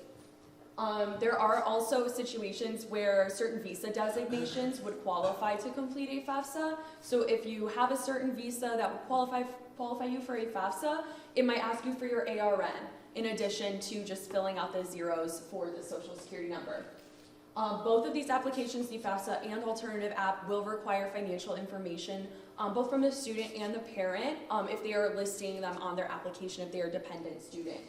There are also situations where certain visa designations would qualify to complete a FAFSA. So if you have a certain visa that would qualify you for a FAFSA, it might ask you for your ARN in addition to just filling out the zeros for the social security number. Both of these applications, the FAFSA and alternative app, will require financial information, both from the student and the parent, if they are listing them on their application if they are a dependent student.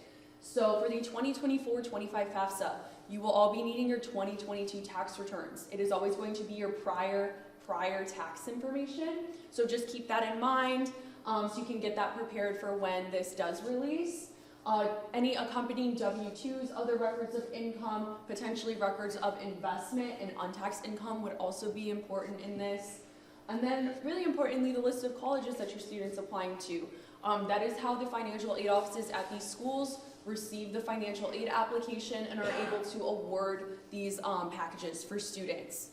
So for the 2024-25 FAFSA, you will all be needing your 2022 tax returns. It is always going to be your prior tax information. So just keep that in mind so you can get that prepared for when this does release. Any accompanying W-2s, other records of income, potentially records of investment and untaxed income would also be important in this. And then really importantly, the list of colleges that your student's applying to. That is how the financial aid offices at these schools receive the financial aid application and are able to award these packages for students.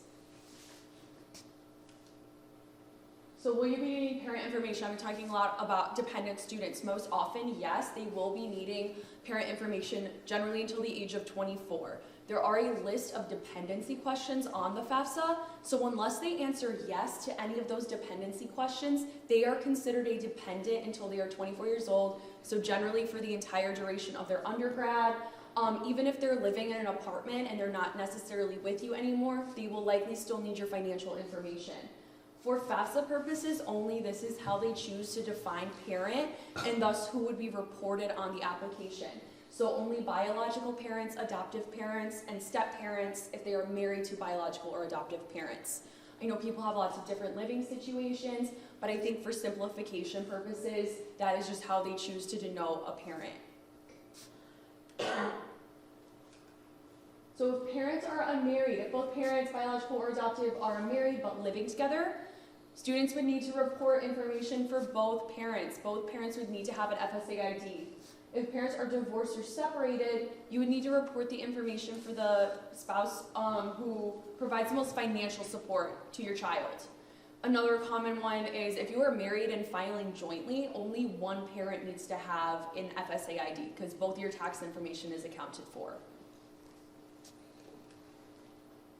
So will you be needing parent information? I'm talking a lot about dependent students. Most often, yes, they will be needing parent information generally until the age of 24. There are a list of dependency questions on the FAFSA, so unless they answer yes to any of those dependency questions, they are considered a dependent until they are 24 years old, so generally for the entire duration of their undergrad. Even if they're living in an apartment and they're not necessarily with you anymore, they will likely still need your financial information. For FAFSA purposes only, this is how they choose to define parent and thus who would be reported on the application. So only biological parents, adoptive parents, and step parents if they are married to biological or adoptive parents. I know people have lots of different living situations, but I think for simplification purposes, that is just how they choose to denote a parent. So if parents are unmarried, if both parents, biological or adoptive, are unmarried but living together, students would need to report information for both parents. Both parents would need to have an FSA ID. If parents are divorced or separated, you would need to report the information for the spouse who provides the most financial support to your child. Another common one is if you are married and filing jointly, only one parent needs to have an FSA ID because both your tax information is accounted for.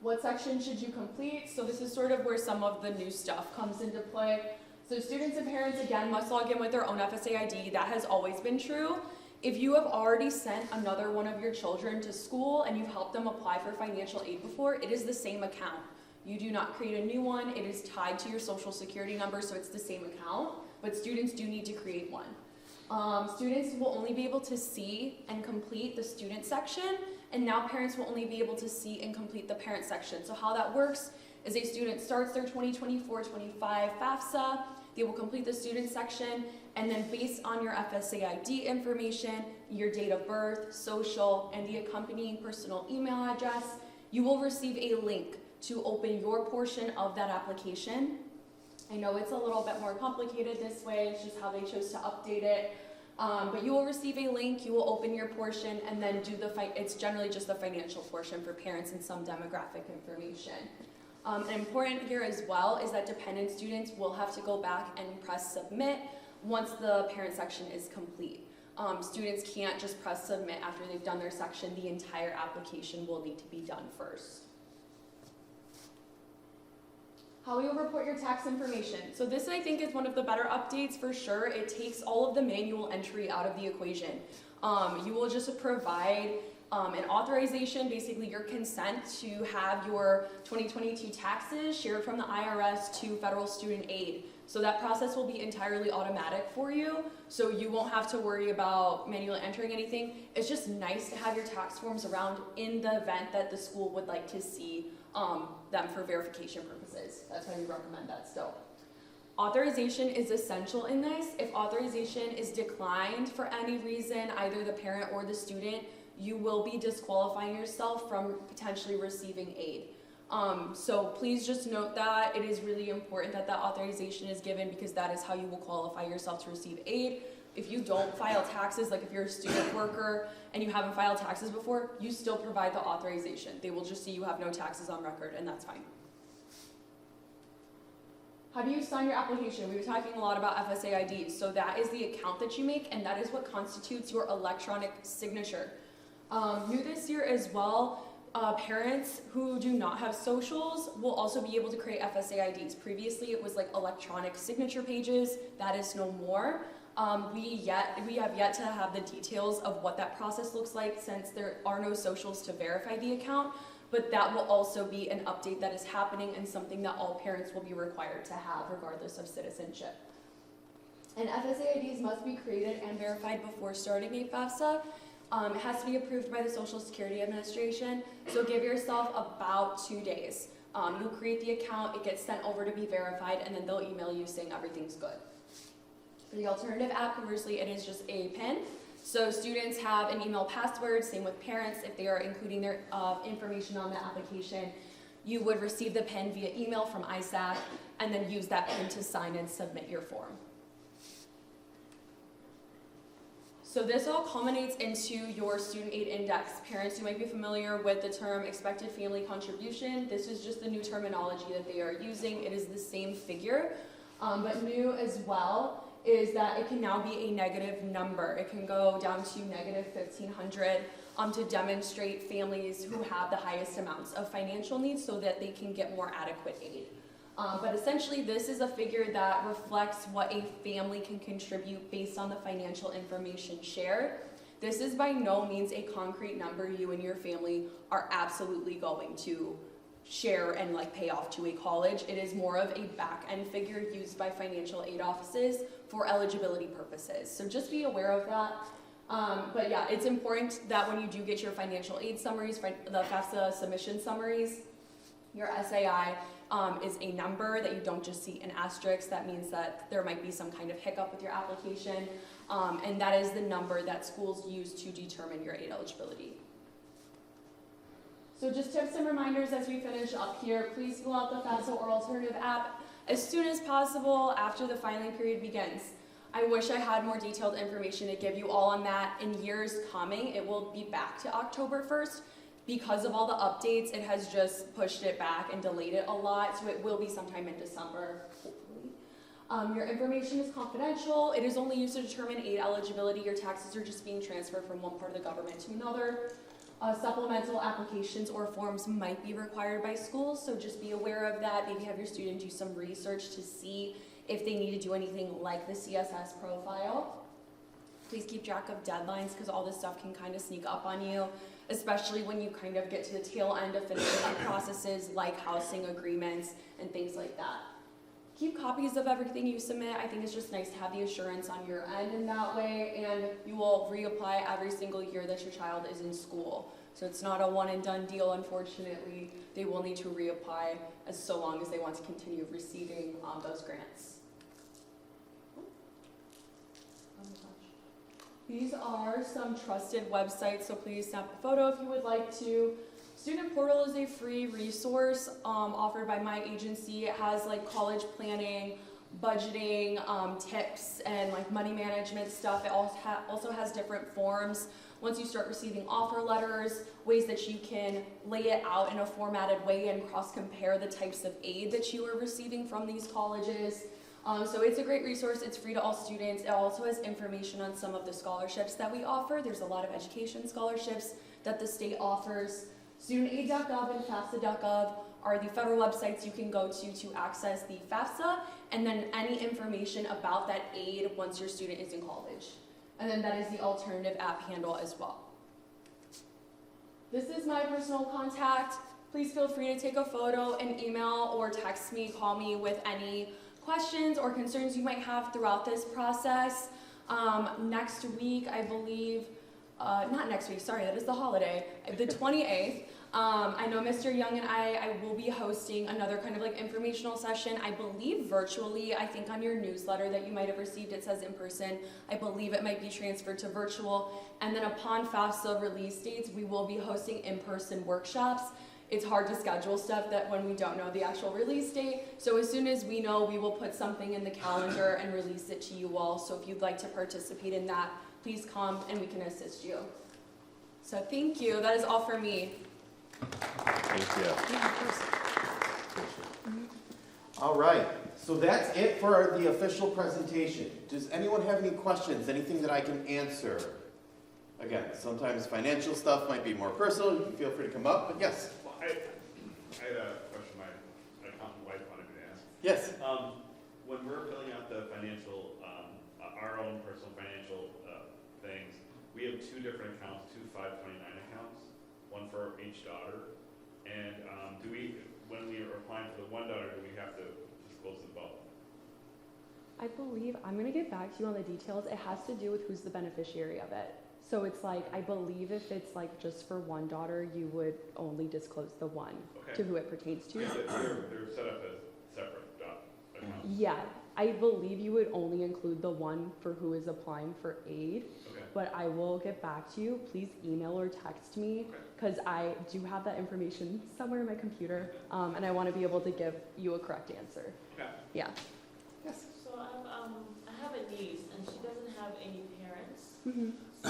What section should you complete? So this is sort of where some of the new stuff comes into play. So students and parents, again, must log in with their own FSA ID. That has always been true. If you have already sent another one of your children to school and you've helped them apply for financial aid before, it is the same account. You do not create a new one. It is tied to your social security number, so it's the same account, but students do need to create one. Students will only be able to see and complete the student section, and now parents will only be able to see and complete the parent section. So how that works is a student starts their 2024-25 FAFSA, they will complete the student section, and then based on your FSA ID information, your date of birth, social, and the accompanying personal email address, you will receive a link to open your portion of that application. I know it's a little bit more complicated this way, it's just how they chose to update it. But you will receive a link, you will open your portion, and then do it's generally just the financial portion for parents and some demographic information. And important here as well is that dependent students will have to go back and press submit once the parent section is complete. Students can't just press submit after they've done their section. The entire application will need to be done first. How you report your tax information. So this, I think, is one of the better updates for sure. It takes all of the manual entry out of the equation. You will just provide an authorization, basically your consent to have your 2022 taxes shared from the IRS to federal student aid. So that process will be entirely automatic for you, so you won't have to worry about manually entering anything. It's just nice to have your tax forms around in the event that the school would like to see them for verification purposes. That's why we recommend that still. Authorization is essential in this. If authorization is declined for any reason, either the parent or the student, you will be disqualifying yourself from potentially receiving aid. So please just note that it is really important that that authorization is given because that is how you will qualify yourself to receive aid. If you don't file taxes, like if you're a student worker and you haven't filed taxes before, you still provide the authorization. They will just see you have no taxes on record, and that's fine. How do you sign your application? We were talking a lot about FSA IDs. So that is the account that you make, and that is what constitutes your electronic signature. New this year as well, parents who do not have socials will also be able to create FSA IDs. Previously, it was like electronic signature pages. That is no more. We have yet to have the details of what that process looks like since there are no socials to verify the account, but that will also be an update that is happening and something that all parents will be required to have regardless of citizenship. And FSA IDs must be created and verified before starting a FAFSA. It has to be approved by the Social Security Administration, so give yourself about 2 days. You'll create the account, it gets sent over to be verified, and then they'll email you saying everything's good. For the alternative app, conversely, it is just a PIN. So students have an email password, same with parents. If they are including their information on the application, you would receive the PIN via email from ISAC, and then use that PIN to sign and submit your form. So this all culminates into your student aid index. Parents, you might be familiar with the term expected family contribution. This is just the new terminology that they are using. It is the same figure, but new as well is that it can now be a negative number. It can go down to negative 1,500 to demonstrate families who have the highest amounts of financial needs so that they can get more adequate aid. But essentially, this is a figure that reflects what a family can contribute based on the financial information shared. This is by no means a concrete number you and your family are absolutely going to share and pay off to a college. It is more of a back-end figure used by financial aid offices for eligibility purposes. So just be aware of that. But yeah, it's important that when you do get your financial aid summaries, the FAFSA submission summaries, your SAI is a number that you don't just see an asterisk. That means that there might be some kind of hiccup with your application, and that is the number that schools use to determine your aid eligibility. So just tips and reminders as we finish up here. Please fill out the FAFSA or alternative app as soon as possible after the filing period begins. I wish I had more detailed information to give you all on that. In years coming, it will be back to October 1st. Because of all the updates, it has just pushed it back and delayed it a lot, so it will be sometime in December, hopefully. Your information is confidential. It is only used to determine aid eligibility. Your taxes are just being transferred from one part of the government to another. Supplemental applications or forms might be required by schools, so just be aware of that. Maybe have your student do some research to see if they need to do anything like the CSS profile. Please keep track of deadlines because all this stuff can kind of sneak up on you, especially when you kind of get to the tail end of finishing processes like housing agreements and things like that. Keep copies of everything you submit. I think it's just nice to have the assurance on your end in that way, and you will reapply every single year that your child is in school. So it's not a one and done deal, unfortunately. They will need to reapply as so long as they want to continue receiving those grants. These are some trusted websites, so please snap a photo if you would like to. Student Portal is a free resource offered by my agency. It has like college planning, budgeting, tips, and like money management stuff. It also has different forms. Once you start receiving offer letters, ways that you can lay it out in a formatted way and cross-compare the types of aid that you are receiving from these colleges. So it's a great resource. It's free to all students. It also has information on some of the scholarships that we offer. There's a lot of education scholarships that the state offers. StudentAid.gov and FAFSA.gov are the federal websites you can go to access the FAFSA, and then any information about that aid once your student is in college. And then that is the alternative app handle as well. This is my personal contact. Please feel free to take a photo and email or text me, call me with any questions or concerns you might have throughout this process. Next week, I believe, not next week, sorry, that is the holiday, the 28th. I know Mr. Young and I will be hosting another kind of like informational session, I believe virtually. I think on your newsletter that you might have received, it says in person. I believe it might be transferred to virtual. And then upon FAFSA release dates, we will be hosting in-person workshops. It's hard to schedule stuff that when we don't know the actual release date. So as soon as we know, we will put something in the calendar and release it to you all. So if you'd like to participate in that, please come and we can assist you. So thank you. That is all for me. Thank you. Yeah, of course. All right, so that's it for the official presentation. Does anyone have any questions, anything that I can answer? Again, sometimes financial stuff might be more personal. You can feel free to come up, but yes. Well, I had a question my accountant wife wanted me to ask. Yes. When we're filling out the financial, our own personal financial things, we have two different accounts, two 529 accounts, one for each daughter. And when we are applying for the one daughter, do we have to disclose them both? I believe, I'm gonna get back to you on the details. It has to do with who's the beneficiary of it. So it's like, I believe if it's like just for one daughter, you would only disclose the one to who it pertains to. Yeah, they're set up as separate accounts. Yeah, I believe you would only include the one for who is applying for aid. Okay. But I will get back to you. Please email or text me because I do have that information somewhere in my computer, and I want to be able to give you a correct answer. Okay. Yeah. Yes. So I have a niece and she doesn't have any parents. Mm-hmm. So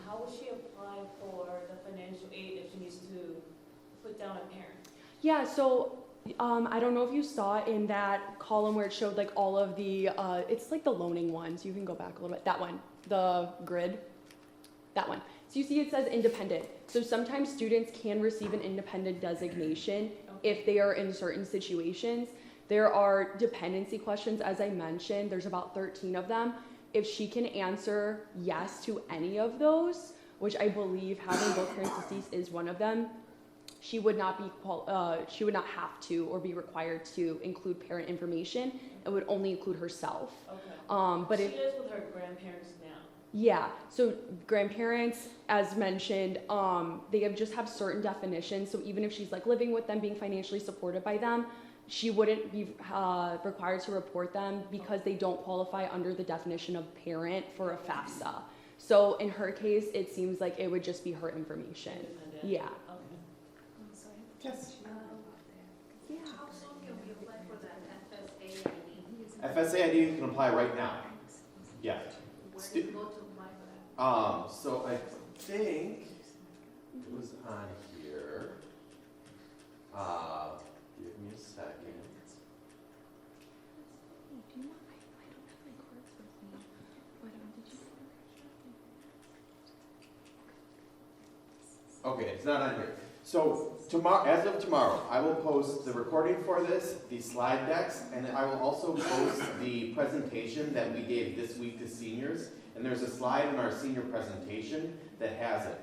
how will she apply for the financial aid if she needs to put down a parent? Yeah. So I don't know if you saw in that column where it showed like all of the it's like the loaning ones. You can go back a little bit. That one, the grid. That one. So you see it says independent. So sometimes students can receive an independent designation if they are in certain situations. There are dependency questions, as I mentioned. There's about 13 of them. If she can answer yes to any of those, which I believe having both parents deceased is one of them, she would not have to or be required to include parent information. It would only include herself. Okay. But she if lives with her grandparents now. yeah, so grandparents, as mentioned, they just have certain definitions. So even if she's like living with them, being financially supported by them, she wouldn't be required to report them because they don't qualify under the definition of parent for a FAFSA. So in her case, it seems like it would just be her information. Independent. Yeah. Okay. Yes. How soon can we apply for that FSA ID? FSA ID you can apply right now. Yeah. Where do you go to apply for that? So I think it was on here. Give me a second. Okay, it's not on here. So tomorrow, as of tomorrow, I will post the recording for this, the slide decks, and I will also post the presentation that we gave this week to seniors. And there's a slide in our senior presentation that has it.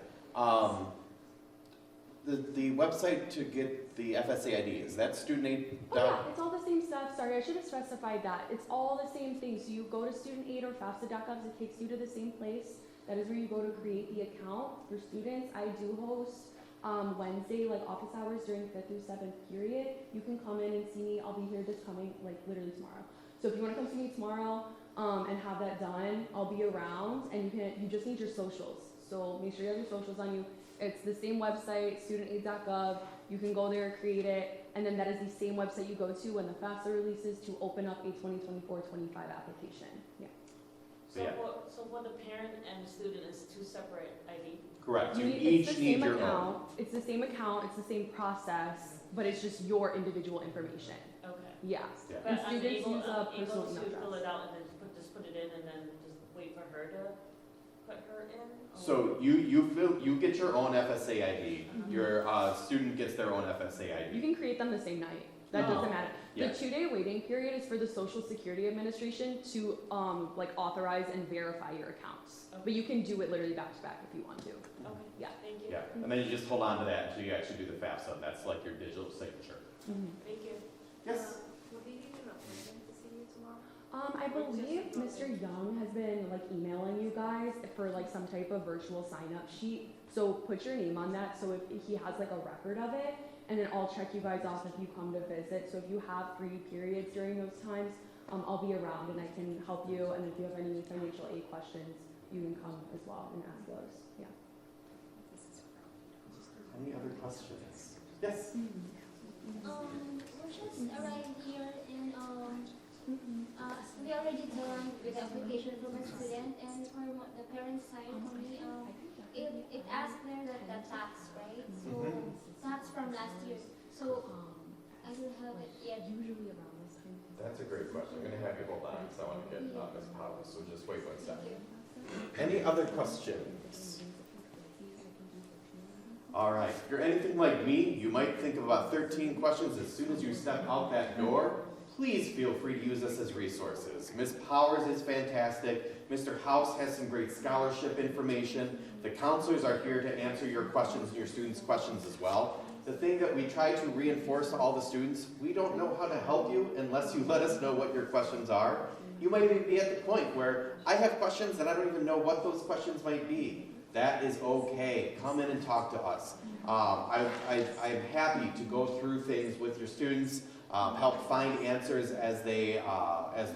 The website to get the FSA ID, is that studentaid? Oh yeah, it's all the same stuff. Sorry, I should have specified that. It's all the same thing. So you go to studentaid or FAFSA.gov, it takes you to the same place. That is where you go to create the account for students. I do host Wednesday, like office hours during 5th through 7th period. You can come in and see me. I'll be here just coming, like literally tomorrow. So if you want to come see me tomorrow and have that done, I'll be around. And you just need your socials. So make sure you have your socials on you. It's the same website, studentaid.gov. You can go there, create it, and then that is the same website you go to when the FAFSA releases to open up a 2024-25 application. Yeah. So Yeah. so for the parent and the student, it's two separate ID? Correct. You It's each the need same your account. own. It's the same account. It's the same process, but it's just your individual information. Okay. Yeah. Yeah. And But I'm students able, use a I'm personal able email to fill address. it out and then just put it in and then just wait for her to put her in? Or- So you get your own FSA ID. Uh-huh. Your student gets their own FSA ID. You can create them the same night. That Oh. doesn't matter. Yeah. The 2-day waiting period is for the Social Security Administration to like authorize and verify your accounts. Okay. But you can do it literally back to back if you want to. Okay, Yeah. thank you. Yeah, and then you just hold on to that until you actually do the FAFSA, and that's like your digital signature. Thank you. Yes? Will they need an appointment to see you tomorrow? I believe Mr. Young has been like emailing you guys for like some type of virtual sign up sheet. So put your name on that so if he has like a record of it, and then I'll check you guys off if you come to visit. So if you have free periods during those times, I'll be around and I can help you. And if you have any financial aid questions, you can come as well and ask those. Yeah. Any other questions? Yes? We just arrived here and we already done with the application for my student and for the parent side for me. It asked there that the tax, right? So tax from last year. So I don't have it yet. Usually around this time. That's a great question. I'm gonna have you hold on, because I want to get Ms. Powers, so just wait 1 second. Any other questions? All right, if you're anything like me, you might think of about 13 questions as soon as you step out that door. Please feel free to use us as resources. Ms. Powers is fantastic. Mr. House has some great scholarship information. The counselors are here to answer your questions and your students' questions as well. The thing that we try to reinforce to all the students, we don't know how to help you unless you let us know what your questions are. You might even be at the point where I have questions and I don't even know what those questions might be. That is okay. Come in and talk to us. I'm happy to go through things with your students, help find answers as the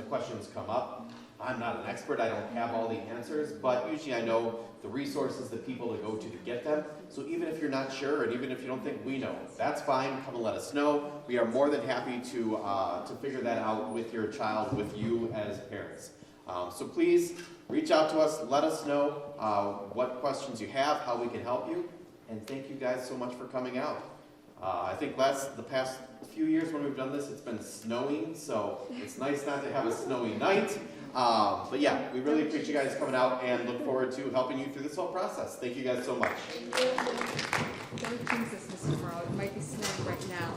questions come up. I'm not an expert, I don't have all the answers, but usually I know the resources, the people to go to get them. So even if you're not sure, and even if you don't think we know, that's fine, come and let us know. We are more than happy to figure that out with your child, with you as parents. So please reach out to us, let us know what questions you have, how we can help you, and thank you guys so much for coming out. I think the past few years when we've done this, it's been snowing, so it's nice not to have a snowy night. But yeah, we really appreciate you guys coming out and look forward to helping you through this whole process. Thank you guys so much. Don't jinx us, Mr. Morrow. It might be snowing right now.